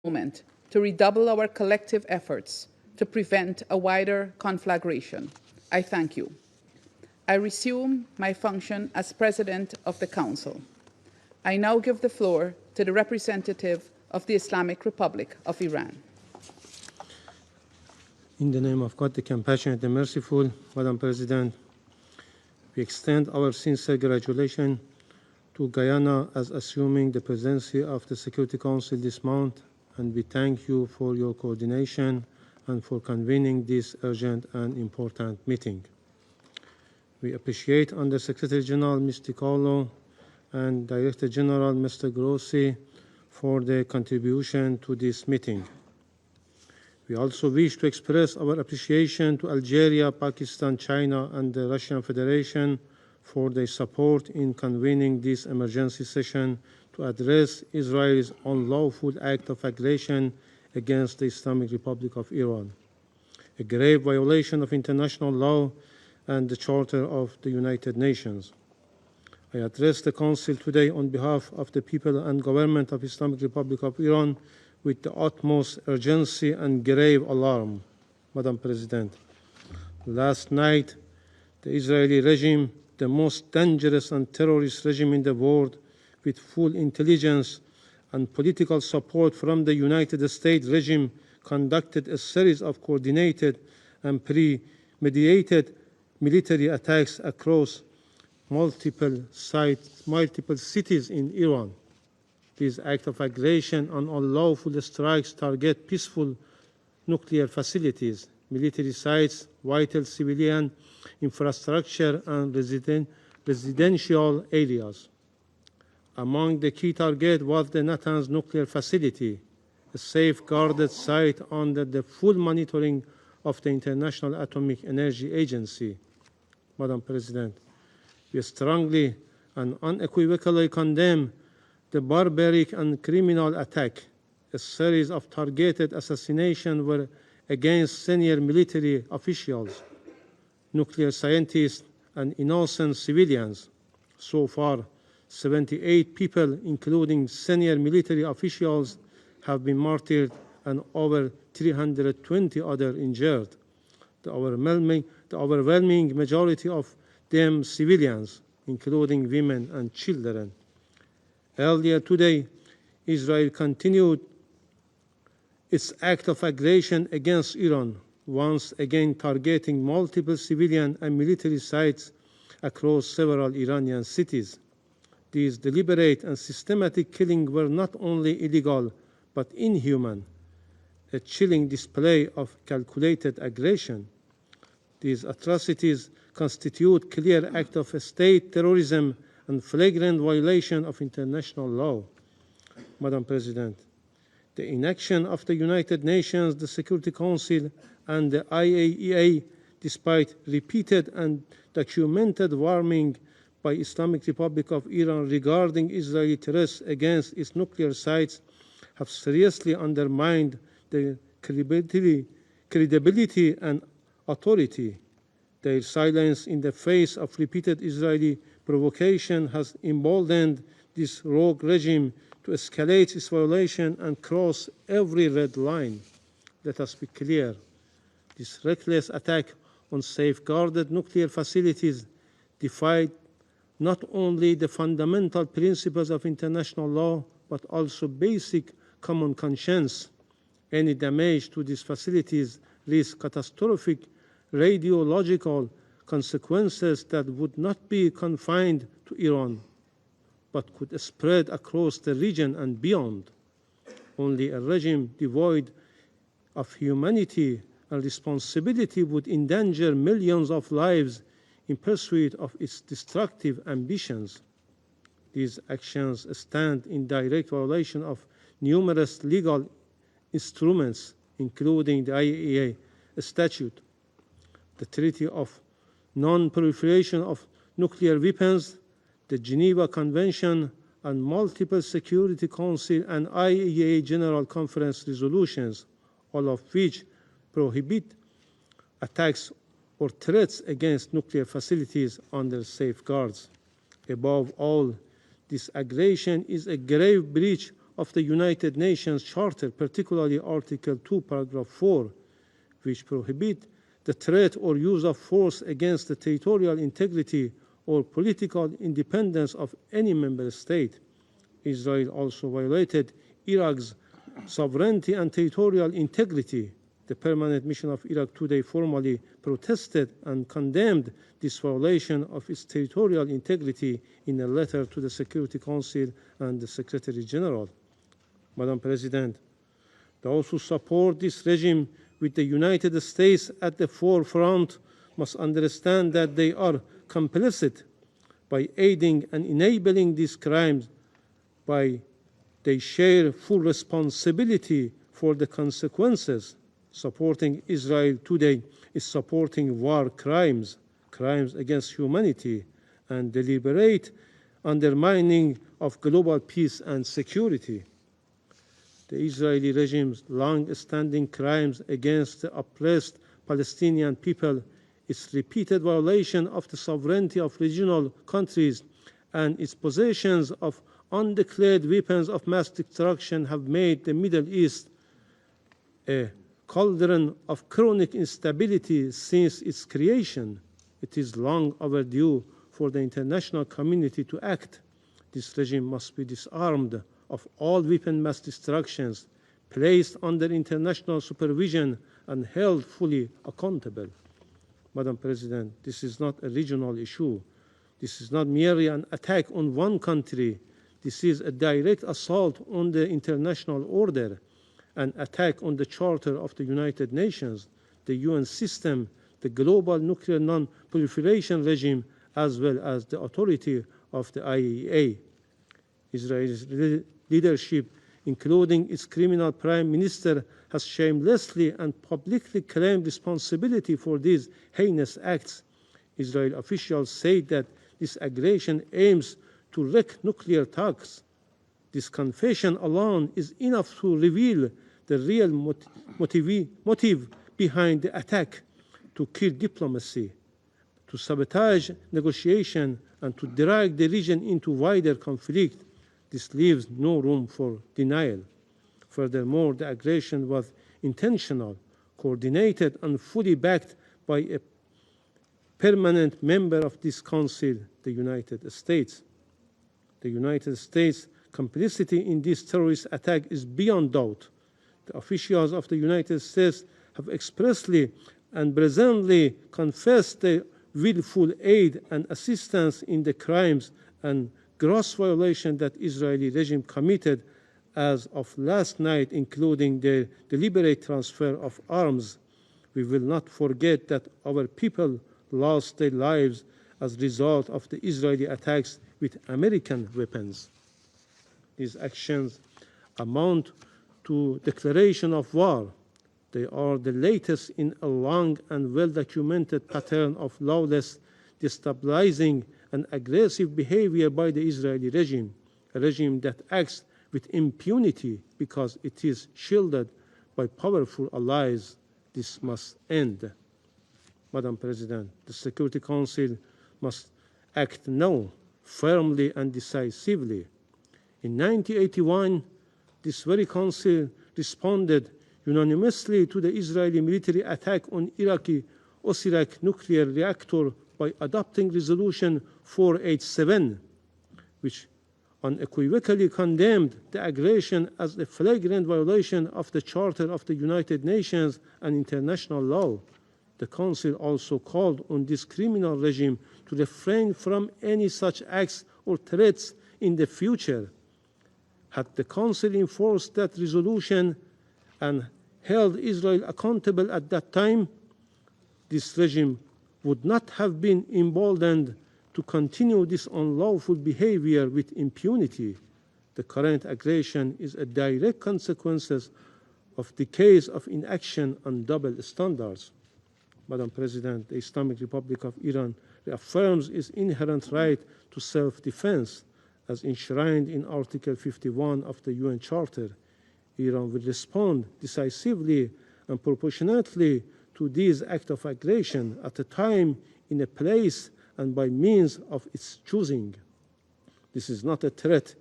moment to redouble our collective efforts to prevent a wider conflagration. I thank you. I resume my function as President of the Council. I now give the floor to the representative of the Islamic Republic of Iran. In the name of God, the compassionate and merciful, Madam President, we extend our sincere congratulations to Guyana as assuming the presidency of the Security Council this month, and we thank you for your coordination and for convening this urgent and important meeting. We appreciate Under Secretary General Mr. Carlo and Director General Mr. Grossi for their contribution to this meeting. We also wish to express our appreciation to Algeria, Pakistan, China, and the Russian Federation for their support in convening this emergency session to address Israel's unlawful act of aggression against the Islamic Republic of Iran, a grave violation of international law and the Charter of the United Nations. I address the Council today on behalf of the people and government of Islamic Republic of Iran with the utmost urgency and grave alarm. Madam President, last night, the Israeli regime, the most dangerous and terrorist regime in the world, with full intelligence and political support from the United States regime, conducted a series of coordinated and premeditated military attacks across multiple cities in Iran. These acts of aggression and unlawful strikes target peaceful nuclear facilities, military sites, vital civilian infrastructure, and residential areas. Among the key targets was the Natanz nuclear facility, a safeguarded site under the full monitoring of the International Atomic Energy Agency. Madam President, we strongly and unequivocally condemn the barbaric and criminal attack. A series of targeted assassinations were against senior military officials, nuclear scientists, and innocent civilians. So far, 78 people, including senior military officials, have been martyred and over 320 others injured. The overwhelming majority of them civilians, including women and children. Earlier today, Israel continued its act of aggression against Iran, once again targeting multiple civilian and military sites across several Iranian cities. These deliberate and systematic killings were not only illegal but inhuman, a chilling display of calculated aggression. These atrocities constitute clear acts of state terrorism and flagrant violation of international law. Madam President, the inaction of the United Nations, the Security Council, and the IAEA, despite repeated and documented warning by Islamic Republic of Iran regarding Israeli threats against its nuclear sites, have seriously undermined the credibility and authority. Their silence in the face of repeated Israeli provocation has emboldened this rogue regime to escalate its violation and cross every red line. Let us be clear. This reckless attack on safeguarded nuclear facilities defied not only the fundamental principles of international law, but also basic common conscience. Any damage to these facilities risks catastrophic radiological consequences that would not be confined to Iran, but could spread across the region and beyond. Only a regime devoid of humanity and responsibility would endanger millions of lives in pursuit of its destructive ambitions. These actions stand in direct violation of numerous legal instruments, including the IAEA Statute, the Treaty of Non-Proliferation of Nuclear Weapons, the Geneva Convention, and multiple Security Council and IAEA General Conference resolutions, all of which prohibit attacks or threats against nuclear facilities under safeguards. Above all, this aggression is a grave breach of the United Nations Charter, particularly Article 2, Paragraph 4, which prohibit the threat or use of force against the territorial integrity or political independence of any member state. Israel also violated Iraq's sovereignty and territorial integrity. The Permanent Mission of Iraq today formally protested and condemned this violation of its territorial integrity in a letter to the Security Council and the Secretary General. Madam President, those who support this regime with the United States at the forefront must understand that they are complicit by aiding and enabling these crimes, by they share full responsibility for the consequences. Supporting Israel today is supporting war crimes, crimes against humanity, and deliberate undermining of global peace and security. The Israeli regime's long-standing crimes against the oppressed Palestinian people, its repeated violation of the sovereignty of regional countries, and its possessions of undeclared weapons of mass destruction have made the Middle East a cauldron of chronic instability since its creation. It is long overdue for the international community to act. This regime must be disarmed of all weapon mass destructions, placed under international supervision, and held fully accountable. Madam President, this is not a regional issue. This is not merely an attack on one country. This is a direct assault on the international order, an attack on the Charter of the United Nations, the UN system, the global nuclear non-proliferation regime, as well as the authority of the IAEA. Israel's leadership, including its criminal prime minister, has shamelessly and publicly claimed responsibility for these heinous acts. Israeli officials say that this aggression aims to wreak nuclear talks. This confession alone is enough to reveal the real motive behind the attack: to kill diplomacy, to sabotage negotiation, and to drag the region into wider conflict. This leaves no room for denial. Furthermore, the aggression was intentional, coordinated, and fully backed by a permanent member of this Council, the United States. The United States' complicity in this terrorist attack is beyond doubt. The officials of the United States have expressly and brazenly confessed their willful aid and assistance in the crimes and gross violation that Israeli regime committed as of last night, including the deliberate transfer of arms. We will not forget that our people lost their lives as a result of the Israeli attacks with American weapons. These actions amount to declaration of war. They are the latest in a long and well-documented pattern of lawless, destabilizing, and aggressive behavior by the Israeli regime, a regime that acts with impunity because it is shielded by powerful allies. This must end. Madam President, the Security Council must act now, firmly and decisively. In 1981, this very council responded unanimously to the Israeli military attack on Iraqi Osirak nuclear reactor by adopting Resolution 487, which unequivocally condemned the aggression as a flagrant violation of the Charter of the United Nations and international law. The Council also called on this criminal regime to refrain from any such acts or threats in the future. Had the Council enforced that resolution and held Israel accountable at that time, this regime would not have been emboldened to continue this unlawful behavior with impunity. The current aggression is a direct consequence of decades of inaction and double standards. Madam President, the Islamic Republic of Iran reaffirms its inherent right to self-defense as enshrined in Article 51 of the UN Charter. Iran will respond decisively and proportionately to these acts of aggression at a time, in a place, and by means of its choosing. This is not a threat.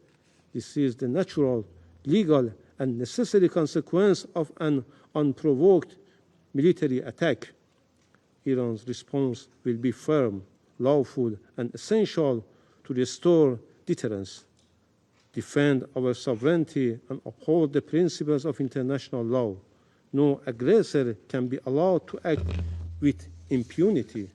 This is the natural legal and necessary consequence of an unprovoked military attack. Iran's response will be firm, lawful, and essential to restore deterrence, defend our sovereignty, and uphold the principles of international law. No aggressor can be allowed to act with impunity.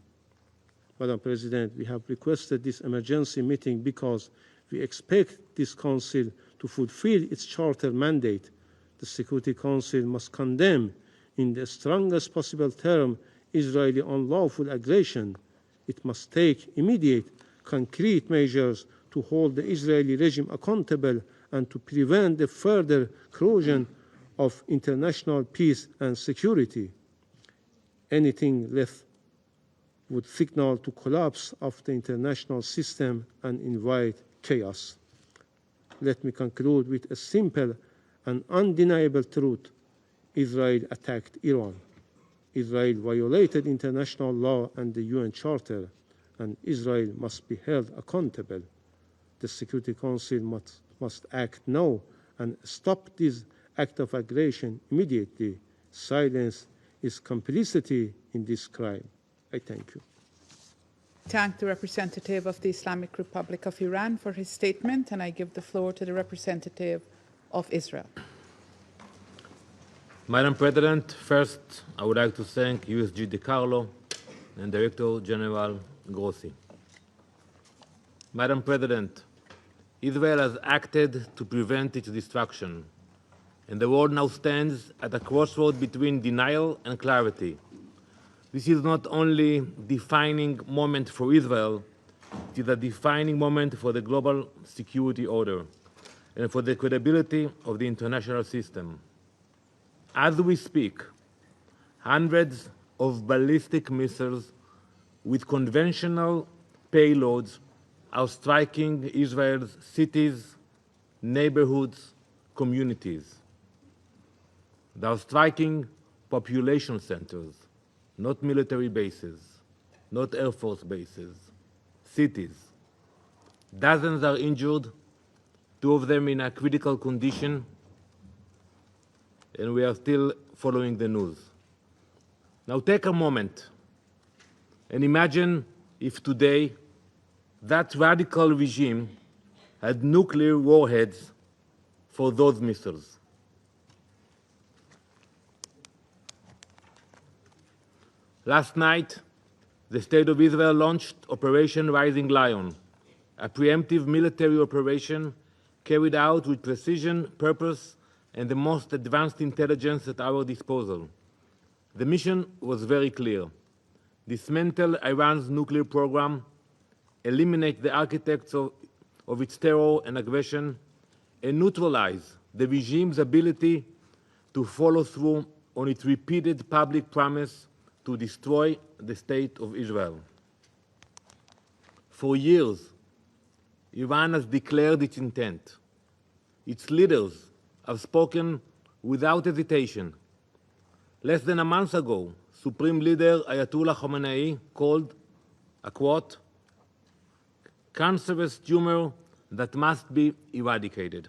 Madam President, we have requested this emergency meeting because we expect this Council to fulfill its charter mandate. The Security Council must condemn in the strongest possible term Israeli unlawful aggression. It must take immediate, concrete measures to hold the Israeli regime accountable and to prevent the further corrosion of international peace and security. Anything less would signal to collapse of the international system and invite chaos. Let me conclude with a simple and undeniable truth. Israel attacked Iran. Israel violated international law and the UN Charter, and Israel must be held accountable. The Security Council must act now and stop this act of aggression immediately. Silence is complicity in this crime. I thank you. Thank the representative of the Islamic Republic of Iran for his statement, and I give the floor to the representative of Israel. Madam President, first I would like to thank USG DiCarlo and Director General Grossi. Madam President, Israel has acted to prevent its destruction, and the world now stands at a crossroad between denial and clarity. This is not only a defining moment for Israel, it is a defining moment for the global security order and for the credibility of the international system. As we speak, hundreds of ballistic missiles with conventional payloads are striking Israel's cities, neighborhoods, communities. They are striking population centers, not military bases, not Air Force bases, cities. Dozens are injured, 2 of them in a critical condition, and we are still following the news. Now take a moment and imagine if today that radical regime had nuclear warheads for those missiles. Last night, the State of Israel launched Operation Rising Lion, a preemptive military operation carried out with precision, purpose, and the most advanced intelligence at our disposal. The mission was very clear: dismantle Iran's nuclear program, eliminate the architects of its terror and aggression, and neutralize the regime's ability to follow through on its repeated public promise to destroy the State of Israel. For years, Iran has declared its intent. Its leaders have spoken without hesitation. Less than a month ago, Supreme Leader Ayatollah Khamenei called a, quote, cancerous tumor that must be eradicated.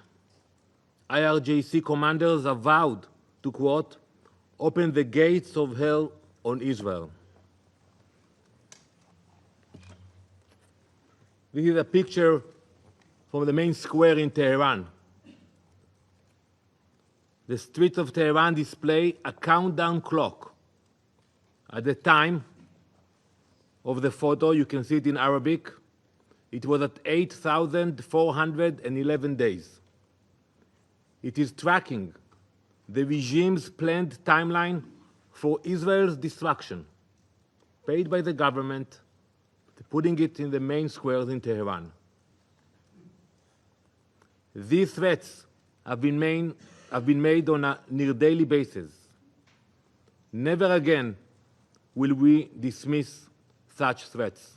IRGC commanders have vowed to, quote, open the gates of hell on Israel. This is a picture from the main square in Tehran. The streets of Tehran display a countdown clock. At the time of the photo, you can see it in Arabic, it was at 8,411 days. It is tracking the regime's planned timeline for Israel's destruction, paid by the government, putting it in the main squares in Tehran. These threats have been made on a near-daily basis. Never again will we dismiss such threats.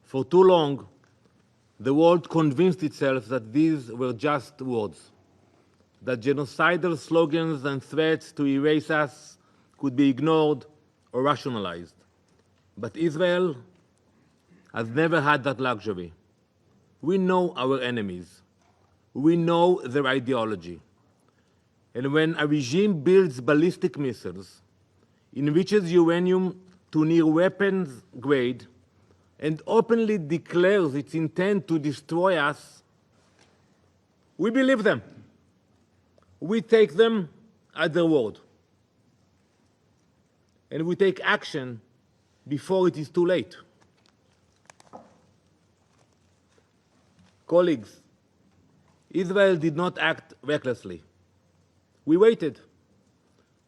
For too long, the world convinced itself that these were just words, that genocidal slogans and threats to erase us could be ignored or rationalized. But Israel has never had that luxury. We know our enemies. We know their ideology. And when a regime builds ballistic missiles, enriches uranium to near weapons grade, and openly declares its intent to destroy us, we believe them. We take them at their word. And we take action before it is too late. Colleagues, Israel did not act recklessly. We waited.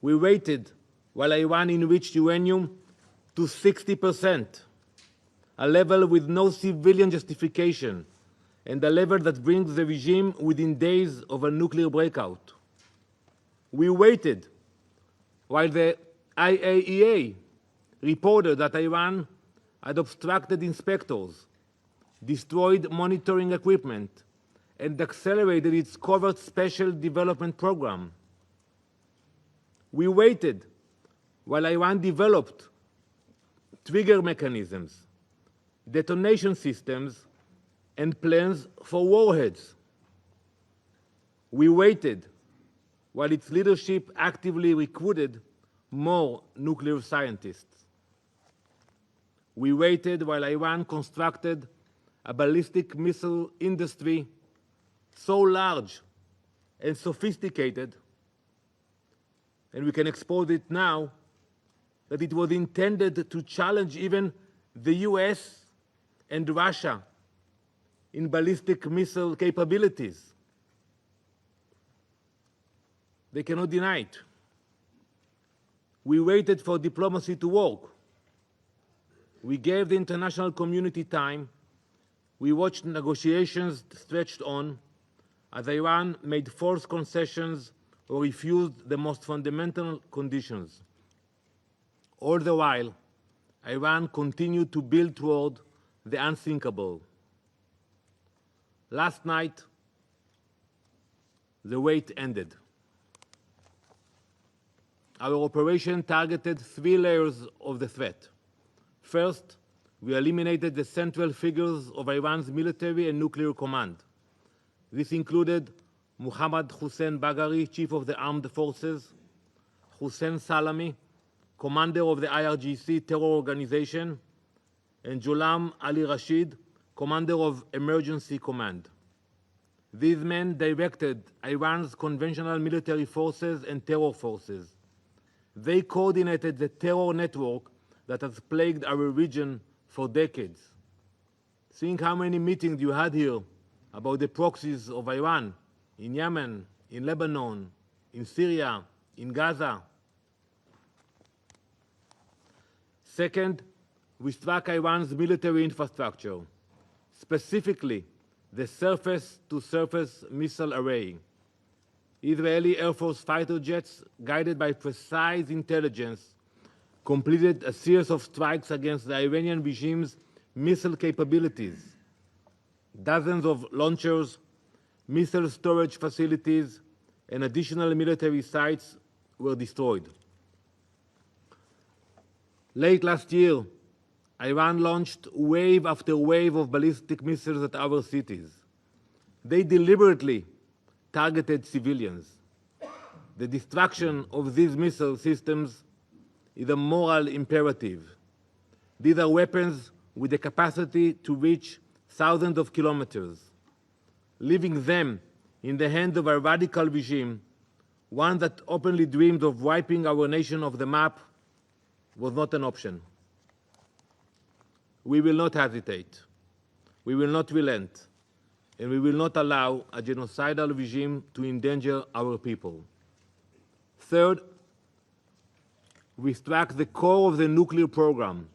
We waited while Iran enriched uranium to 60%, a level with no civilian justification, and a level that brings the regime within days of a nuclear breakout. We waited while the IAEA reported that Iran had obstructed inspectors, destroyed monitoring equipment, and accelerated its covert special development program. We waited while Iran developed trigger mechanisms, detonation systems, and plans for warheads. We waited while its leadership actively recruited more nuclear scientists. We waited while Iran constructed a ballistic missile industry so large and sophisticated, and we can expose it now, that it was intended to challenge even the US and Russia in ballistic missile capabilities. They cannot deny it. We waited for diplomacy to work. We gave the international community time. We watched negotiations stretched on as Iran made forced concessions or refused the most fundamental conditions. All the while, Iran continued to build toward the unthinkable. Last night, the wait ended. Our operation targeted 3 layers of the threat. First, we eliminated the central figures of Iran's military and nuclear command. This included Mohammad Hossein Bagheri, chief of the armed forces, Hossein Salami, commander of the IRGC terror organization, and Ghulam Ali Rashid, commander of emergency command. These men directed Iran's conventional military forces and terror forces. They coordinated the terror network that has plagued our region for decades. Think how many meetings you had here about the proxies of Iran in Yemen, in Lebanon, in Syria, in Gaza. Second, we struck Iran's military infrastructure, specifically the surface-to-surface missile array. Israeli Air Force fighter jets, guided by precise intelligence, completed a series of strikes against the Iranian regime's missile capabilities. Dozens of launchers, missile storage facilities, and additional military sites were destroyed. Late last year, Iran launched wave after wave of ballistic missiles at our cities. They deliberately targeted civilians. The destruction of these missile systems is a moral imperative. These are weapons with the capacity to reach thousands of kilometers. Leaving them in the hands of a radical regime, one that openly dreamed of wiping our nation off the map, was not an option. We will not hesitate. We will not relent. And we will not allow a genocidal regime to endanger our people. Third, we struck the core of the nuclear program,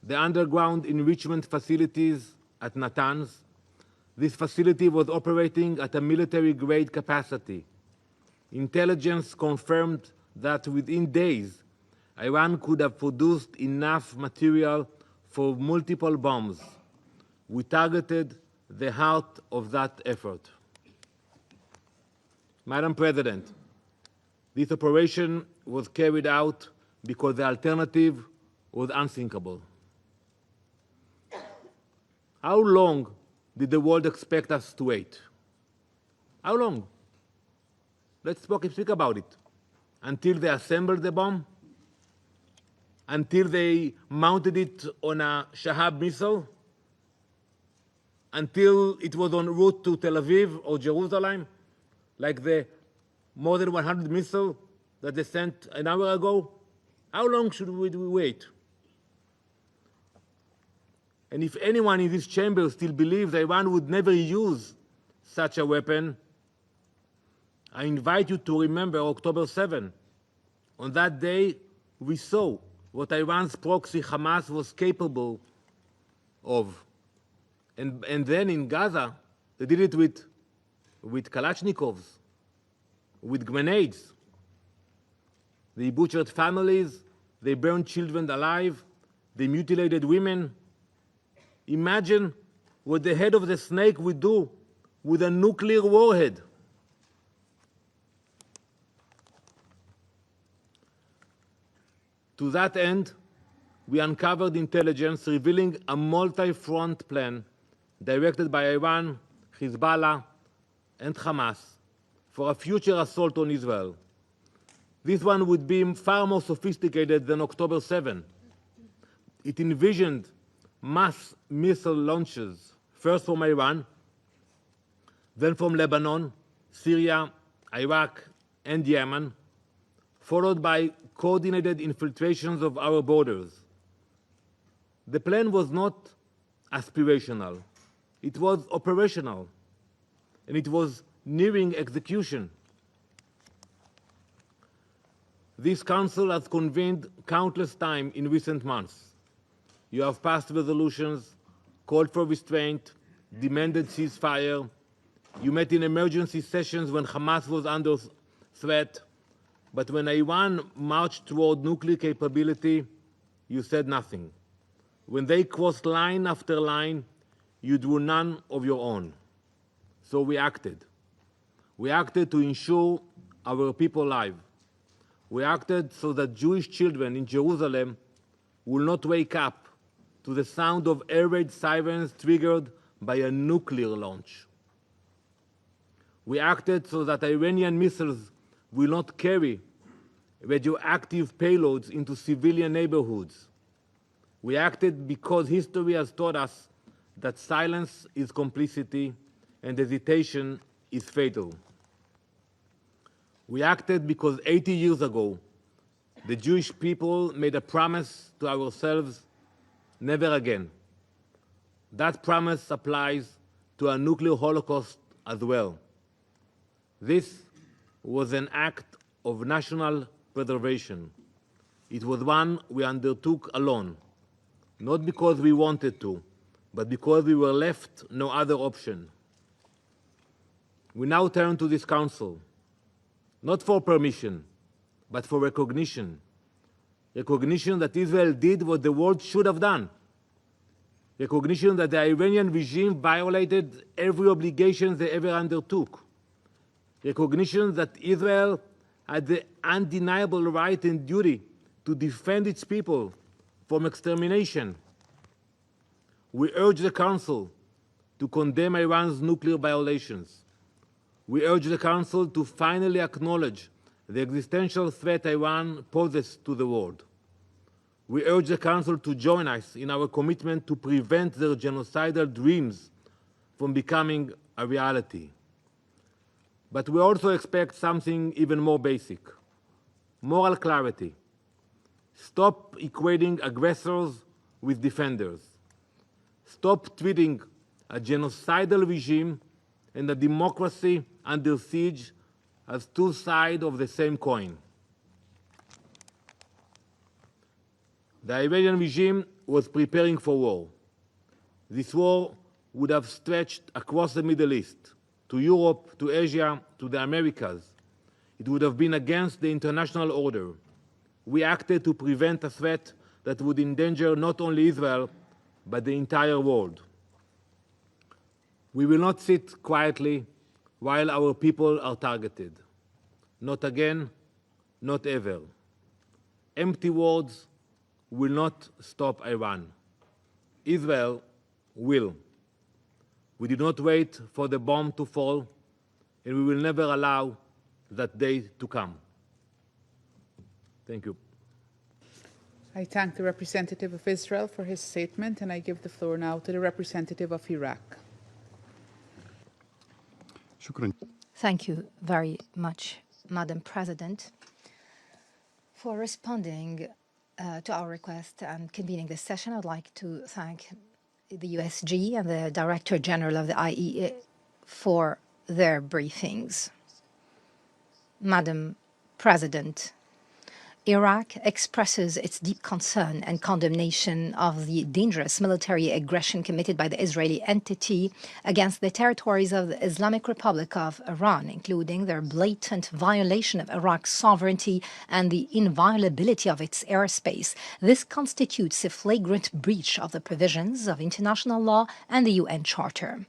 the underground enrichment facilities at Natanz. This facility was operating at a military-grade capacity. Intelligence confirmed that within days, Iran could have produced enough material for multiple bombs. We targeted the heart of that effort. Madam President, this operation was carried out because the alternative was unthinkable. How long did the world expect us to wait? How long? Let's speak about it. Until they assembled the bomb? Until they mounted it on a Shahab missile? Until it was en route to Tel Aviv or Jerusalem, like the more than 100 missiles that they sent an hour ago? How long should we wait? And if anyone in this chamber still believes Iran would never use such a weapon, I invite you to remember October 7. On that day, we saw what Iran's proxy Hamas was capable of. And then in Gaza, they did it with Kalashnikovs, with grenades. They butchered families, they burned children alive, they mutilated women. Imagine what the head of the snake would do with a nuclear warhead. To that end, we uncovered intelligence revealing a multi-front plan directed by Iran, Hezbollah, and Hamas for a future assault on Israel. This one would be far more sophisticated than October 7. It envisioned mass missile launches, first from Iran, then from Lebanon, Syria, Iraq, and Yemen, followed by coordinated infiltrations of our borders. The plan was not aspirational. It was operational, and it was nearing execution. This council has convened countless times in recent months. You have passed resolutions, called for restraint, demanded ceasefire. You met in emergency sessions when Hamas was under threat. But when Iran marched toward nuclear capability, you said nothing. When they crossed line after line, you drew none of your own. So we acted. We acted to ensure our people alive. We acted so that Jewish children in Jerusalem will not wake up to the sound of air raid sirens triggered by a nuclear launch. We acted so that Iranian missiles will not carry radioactive payloads into civilian neighborhoods. We acted because history has taught us that silence is complicity and hesitation is fatal. We acted because 80 years ago, the Jewish people made a promise to ourselves: never again. That promise applies to a nuclear holocaust as well. This was an act of national preservation. It was one we undertook alone, not because we wanted to, but because we were left no other option. We now turn to this council, not for permission, but for recognition. Recognition that Israel did what the world should have done. Recognition that the Iranian regime violated every obligation they ever undertook. Recognition that Israel had the undeniable right and duty to defend its people from extermination. We urge the Council to condemn Iran's nuclear violations. We urge the Council to finally acknowledge the existential threat Iran poses to the world. We urge the Council to join us in our commitment to prevent their genocidal dreams from becoming a reality. But we also expect something even more basic: moral clarity. Stop equating aggressors with defenders. Stop treating a genocidal regime and a democracy under siege as two sides of the same coin. The Iranian regime was preparing for war. This war would have stretched across the Middle East, to Europe, to Asia, to the Americas. It would have been against the international order. We acted to prevent a threat that would endanger not only Israel, but the entire world. We will not sit quietly while our people are targeted. Not again, not ever. Empty words will not stop Iran. Israel will. We did not wait for the bomb to fall, and we will never allow that day to come. Thank you. I thank the representative of Israel for his statement, and I give the floor now to the representative of Iraq. Thank you very much, Madam President, for responding to our request and convening this session. I'd like to thank the USG and the Director General of the IEA for their briefings. Madam President, Iraq expresses its deep concern and condemnation of the dangerous military aggression committed by the Israeli entity against the territories of the Islamic Republic of Iran, including their blatant violation of Iraq's sovereignty and the inviolability of its airspace. This constitutes a flagrant breach of the provisions of international law and the UN Charter.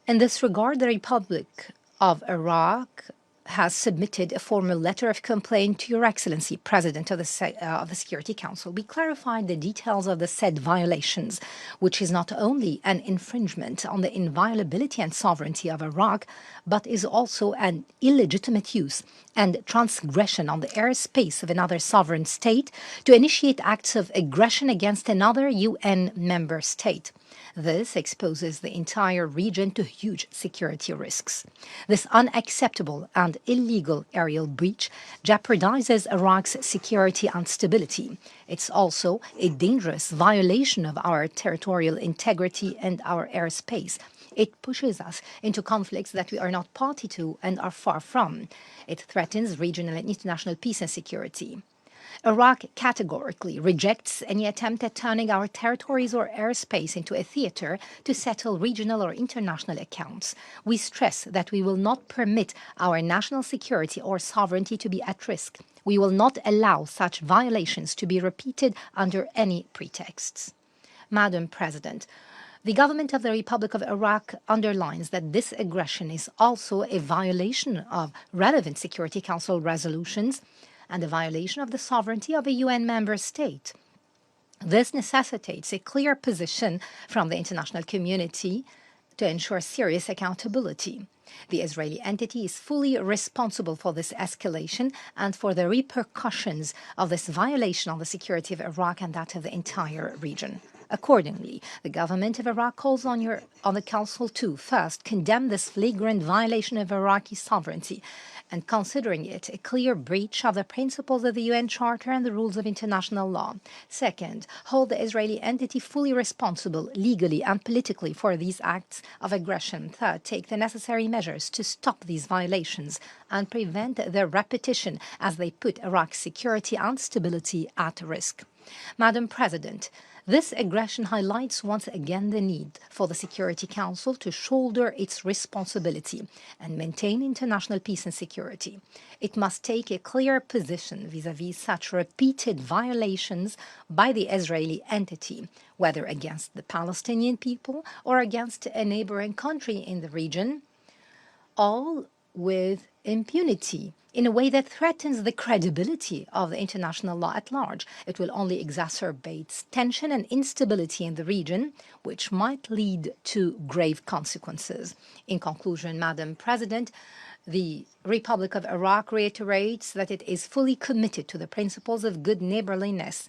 In this regard, the Republic of Iraq has submitted a formal letter of complaint to Your Excellency, President of the Security Council. We clarified the details of the said violations, which is not only an infringement on the inviolability and sovereignty of Iraq, but is also an illegitimate use and transgression on the airspace of another sovereign state to initiate acts of aggression against another UN member state. This exposes the entire region to huge security risks. This unacceptable and illegal aerial breach jeopardizes Iraq's security and stability. It's also a dangerous violation of our territorial integrity and our airspace. It pushes us into conflicts that we are not party to and are far from. It threatens regional and international peace and security. Iraq categorically rejects any attempt at turning our territories or airspace into a theater to settle regional or international accounts. We stress that we will not permit our national security or sovereignty to be at risk. We will not allow such violations to be repeated under any pretexts. Madam President, the government of the Republic of Iraq underlines that this aggression is also a violation of relevant Security Council resolutions and a violation of the sovereignty of a UN member state. This necessitates a clear position from the international community to ensure serious accountability. The Israeli entity is fully responsible for this escalation and for the repercussions of this violation on the security of Iraq and that of the entire region. Accordingly, the government of Iraq calls on the Council to, first, condemn this flagrant violation of Iraqi sovereignty and considering it a clear breach of the principles of the UN Charter and the rules of international law. Second, hold the Israeli entity fully responsible legally and politically for these acts of aggression. Third, take the necessary measures to stop these violations and prevent their repetition as they put Iraq's security and stability at risk. Madam President, this aggression highlights once again the need for the Security Council to shoulder its responsibility and maintain international peace and security. It must take a clear position vis-à-vis such repeated violations by the Israeli entity, whether against the Palestinian people or against a neighboring country in the region, all with impunity in a way that threatens the credibility of the international law at large. It will only exacerbate tension and instability in the region, which might lead to grave consequences. In conclusion, Madam President, the Republic of Iraq reiterates that it is fully committed to the principles of good neighborliness,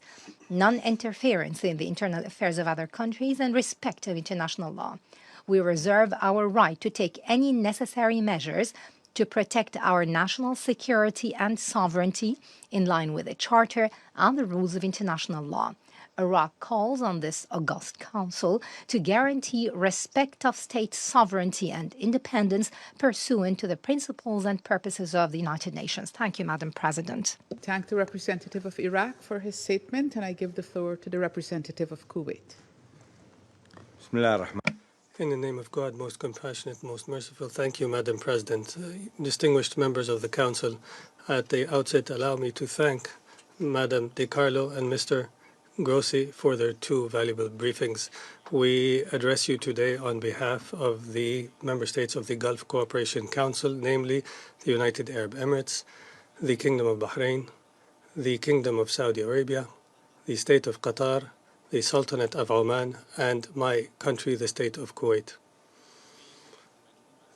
non-interference in the internal affairs of other countries, and respect of international law. We reserve our right to take any necessary measures to protect our national security and sovereignty in line with the Charter and the rules of international law. Iraq calls on this august council to guarantee respect of state sovereignty and independence pursuant to the principles and purposes of the United Nations. Thank you, Madam President. Thank the representative of Iraq for his statement, and I give the floor to the representative of Kuwait. In the name of God, most compassionate, most merciful, thank you, Madam President. Distinguished members of the Council, at the outset, allow me to thank Madam De Carlo and Mr. Grossi for their two valuable briefings. We address you today on behalf of the member states of the Gulf Cooperation Council, namely the United Arab Emirates, the Kingdom of Bahrain, the Kingdom of Saudi Arabia, the State of Qatar, the Sultanate of Oman, and my country, the State of Kuwait.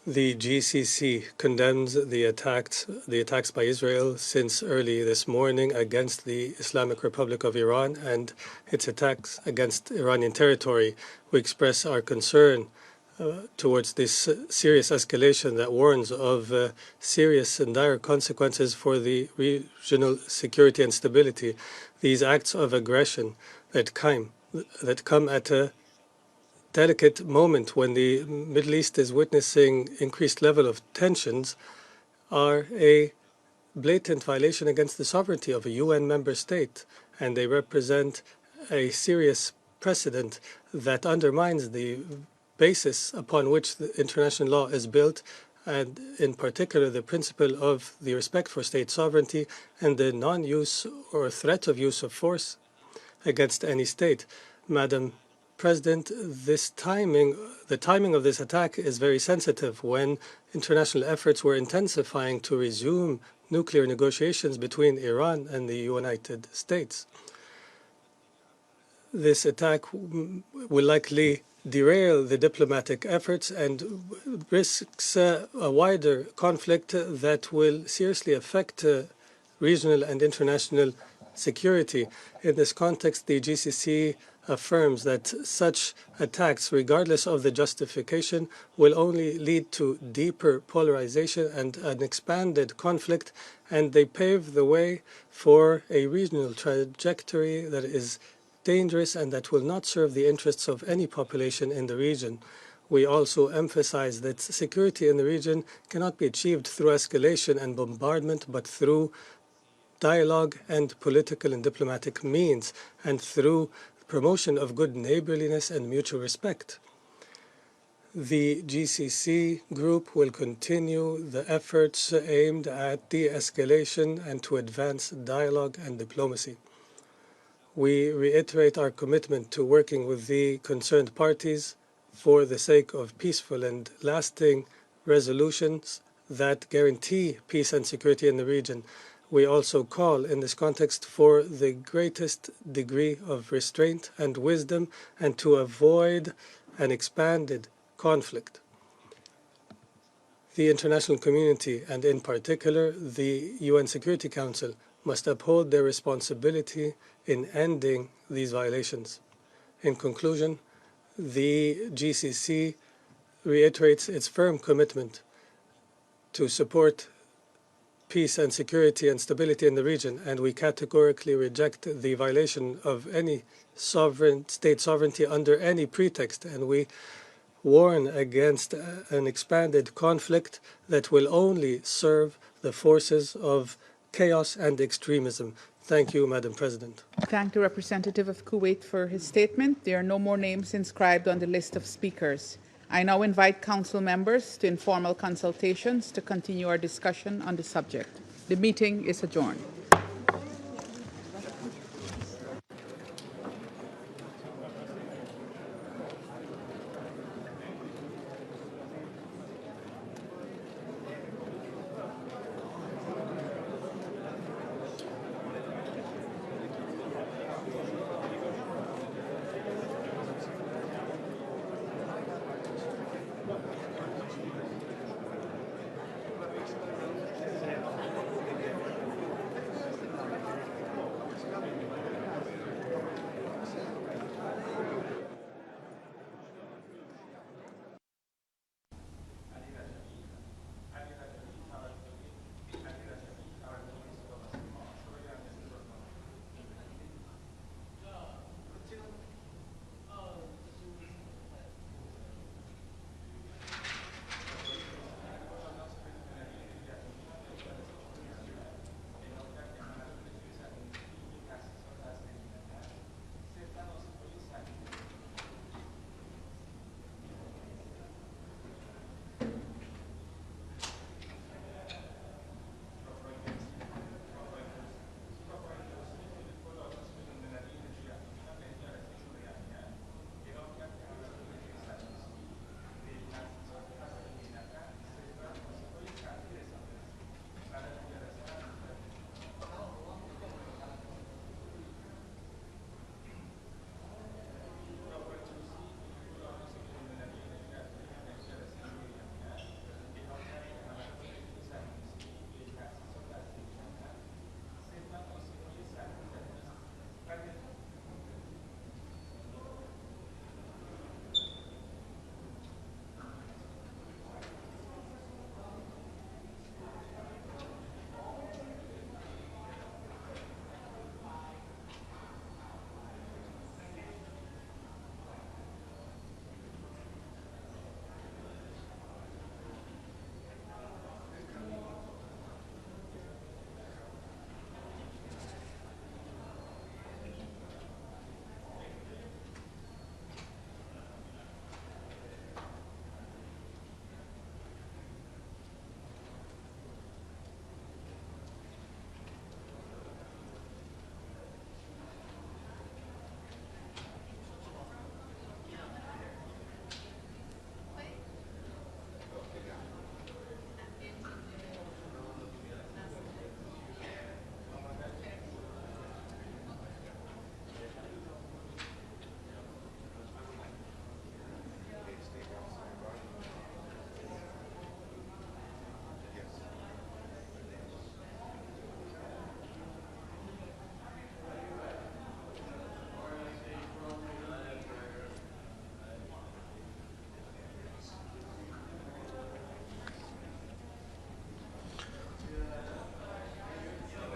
The GCC condemns the attacks by Israel since early this morning against the Islamic Republic of Iran and its attacks against Iranian territory. We express our concern towards this serious escalation that warns of serious and dire consequences for the regional security and stability. These acts of aggression that come at a delicate moment when the Middle East is witnessing increased level of tensions are a blatant violation against the sovereignty of a UN member state, and they represent a serious precedent that undermines the basis upon which the international law is built, and in particular the principle of the respect for state sovereignty and the non-use or threat of use of force against any state. Madam President, the timing of this attack is very sensitive when international efforts were intensifying to resume nuclear negotiations between Iran and the United States. This attack will likely derail the diplomatic efforts and risks a wider conflict that will seriously affect regional and international security. In this context, the GCC affirms that such attacks, regardless of the justification, will only lead to deeper polarization and an expanded conflict, and they pave the way for a regional trajectory that is dangerous and that will not serve the interests of any population in the region. We also emphasize that security in the region cannot be achieved through escalation and bombardment, but through dialogue and political and diplomatic means, and through promotion of good neighborliness and mutual respect. The GCC group will continue the efforts aimed at de-escalation and to advance dialogue and diplomacy. We reiterate our commitment to working with the concerned parties for the sake of peaceful and lasting resolutions that guarantee peace and security in the region. We also call in this context for the greatest degree of restraint and wisdom and to avoid an expanded conflict. The international community, and in particular the UN Security Council, must uphold their responsibility in ending these violations. In conclusion, the GCC reiterates its firm commitment to support peace and security and stability in the region, and we categorically reject the violation of any state sovereignty under any pretext, and we warn against an expanded conflict that will only serve the forces of chaos and extremism. Thank you, Madam President. Thank the representative of Kuwait for his statement. There are no more names inscribed on the list of speakers. I now invite council members to informal consultations to continue our discussion on the subject. The meeting is adjourned.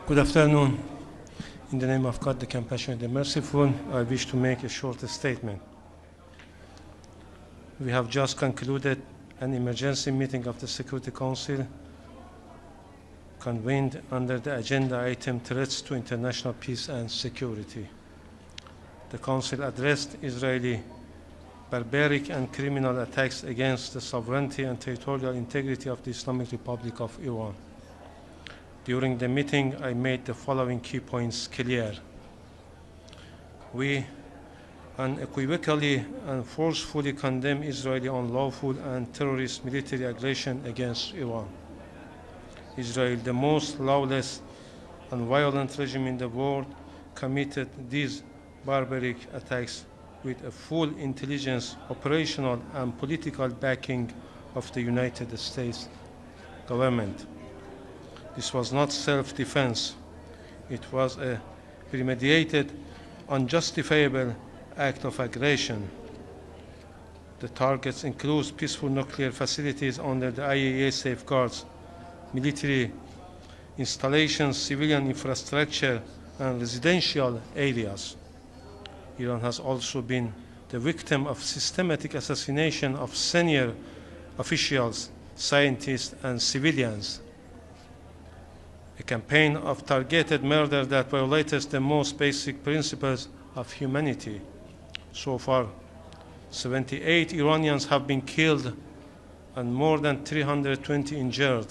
Good afternoon. In the name of God, the Compassionate and Merciful, I wish to make a short statement. We have just concluded an emergency meeting of the Security Council convened under the agenda item Threats to International Peace and Security. The Council addressed Israeli barbaric and criminal attacks against the sovereignty and territorial integrity of the Islamic Republic of Iran. During the meeting, I made the following key points clear. We unequivocally and forcefully condemn Israeli unlawful and terrorist military aggression against Iran. Israel, the most lawless and violent regime in the world, committed these barbaric attacks with a full intelligence, operational, and political backing of the United States government. This was not self-defense. It was a premeditated, unjustifiable act of aggression. The targets include peaceful nuclear facilities under the IAEA safeguards, military installations, civilian infrastructure, and residential areas. Iran has also been the victim of systematic assassination of senior officials, scientists, and civilians. A campaign of targeted murder that violates the most basic principles of humanity. So far, 78 Iranians have been killed and more than 320 injured,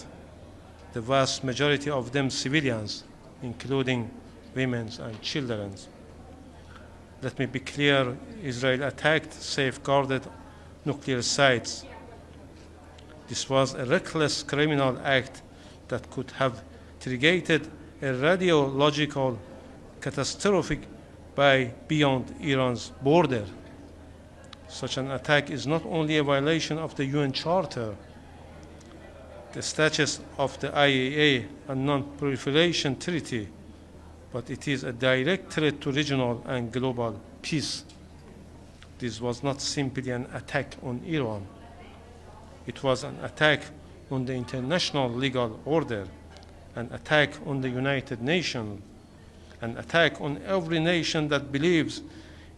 the vast majority of them civilians, including women and children. Let me be clear, Israel attacked safeguarded nuclear sites. This was a reckless criminal act that could have triggered a radiological catastrophe beyond Iran's border. Such an attack is not only a violation of the UN Charter, the statutes of the IAEA and Non-Proliferation Treaty, but it is a direct threat to regional and global peace. This was not simply an attack on Iran. It was an attack on the international legal order, an attack on the United Nations, an attack on every nation that believes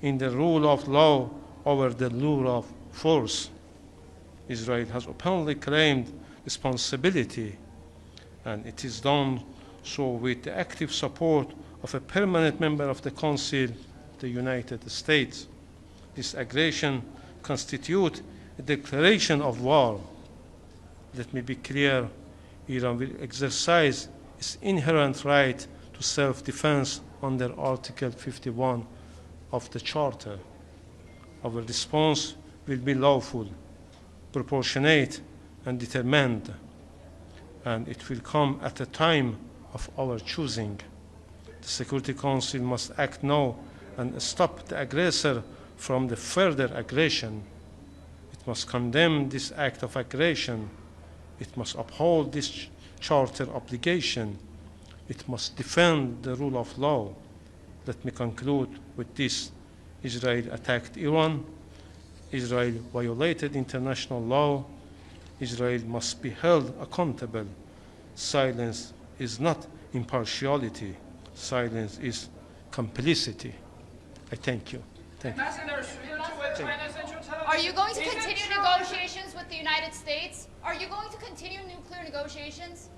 in the rule of law over the rule of force. Israel has openly claimed responsibility, and it is done so with the active support of a permanent member of the Council, the United States. This aggression constitutes a declaration of war. Let me be clear, Iran will exercise its inherent right to self-defense under Article 51 of the Charter. Our response will be lawful, proportionate, and determined, and it will come at a time of our choosing. The Security Council must act now and stop the aggressor from the further aggression. It must condemn this act of aggression. It must uphold this charter obligation. It must defend the rule of law. Let me conclude with this. Israel attacked Iran. Israel violated international law. Israel must be held accountable. Silence is not impartiality. Silence is complicity. I thank you. Thank you. Are you going to continue negotiations with the United States? Are you going to continue nuclear negotiations?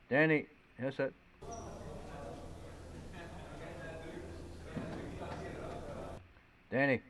Danny, yes, sir. Danny.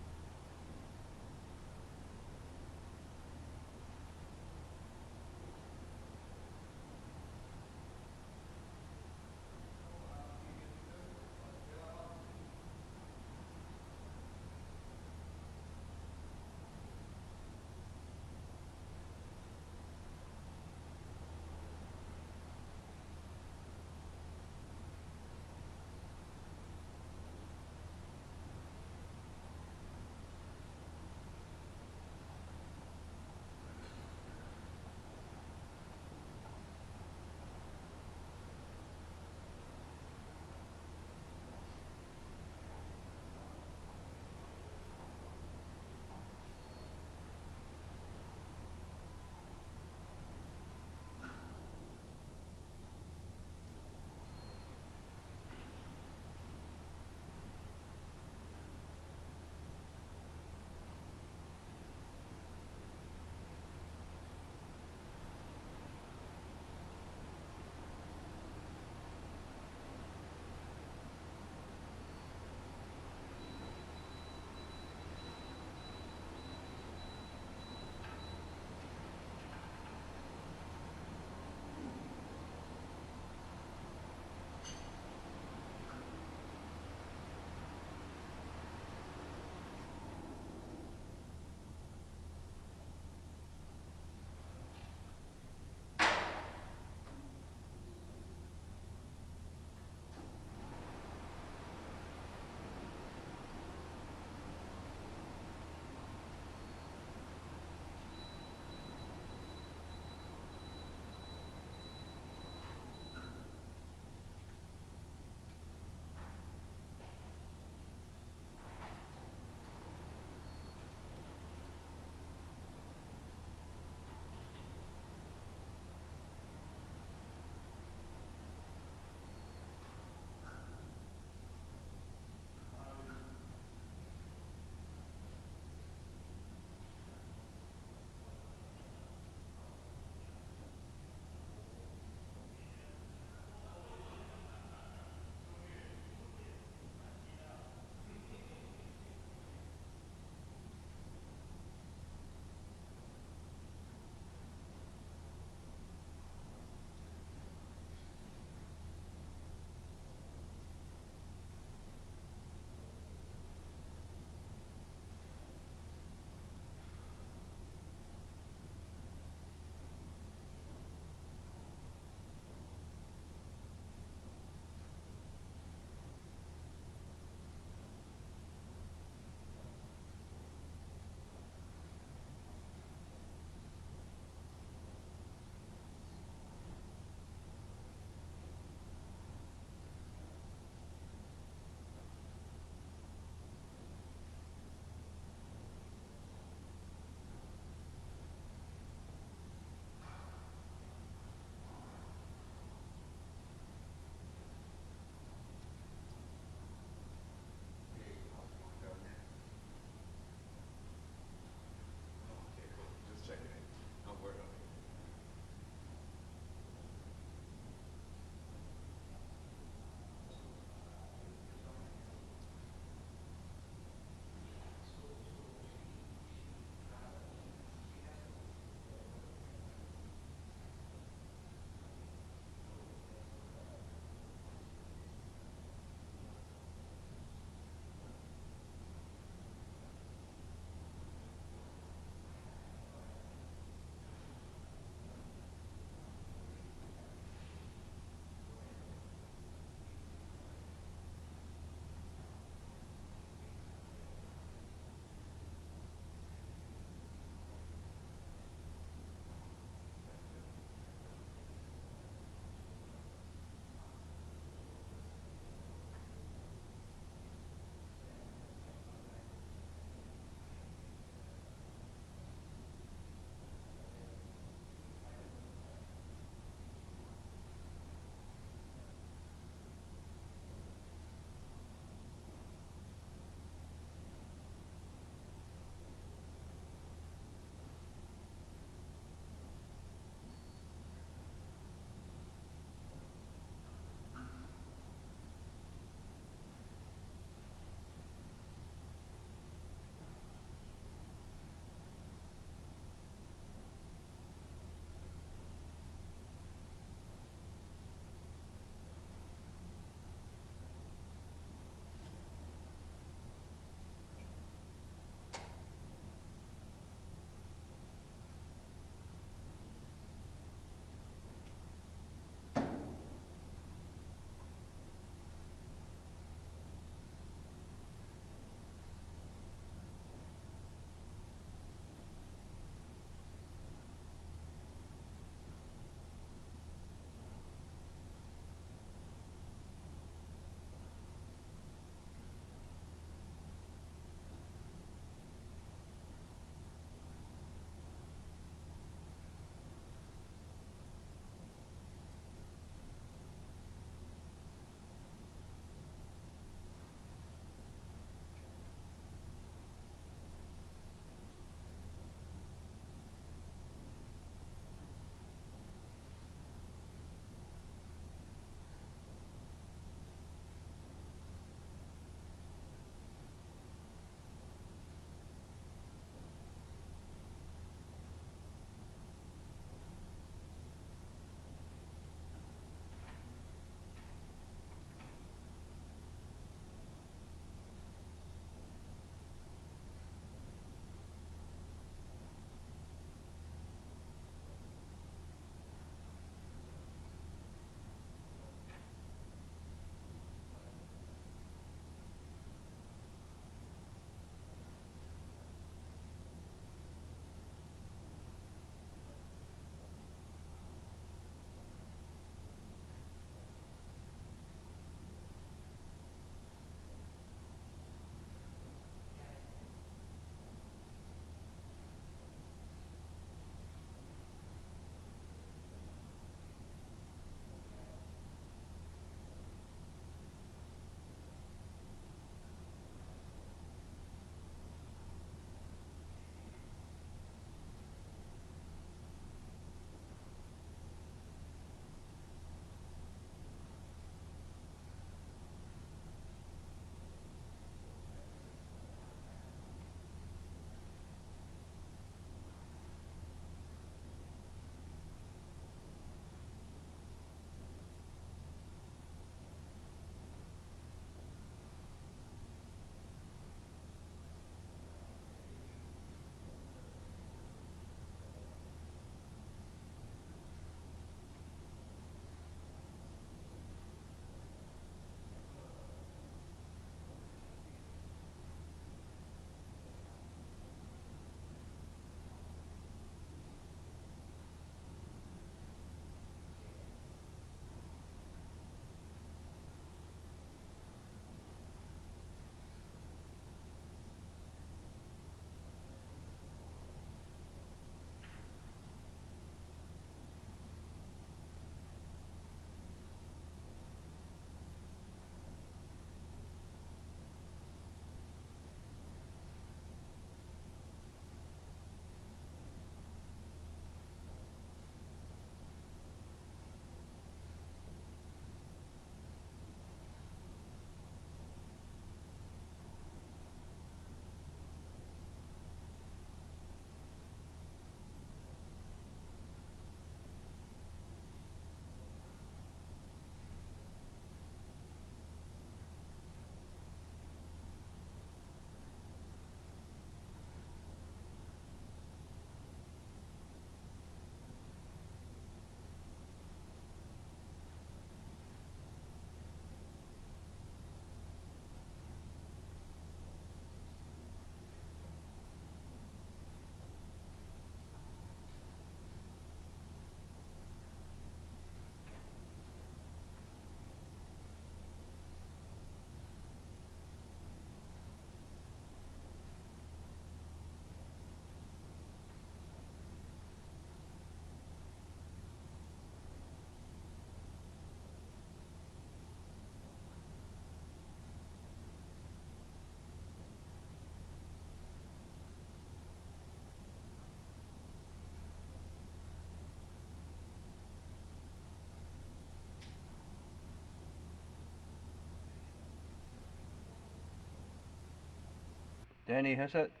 Danny Hessett.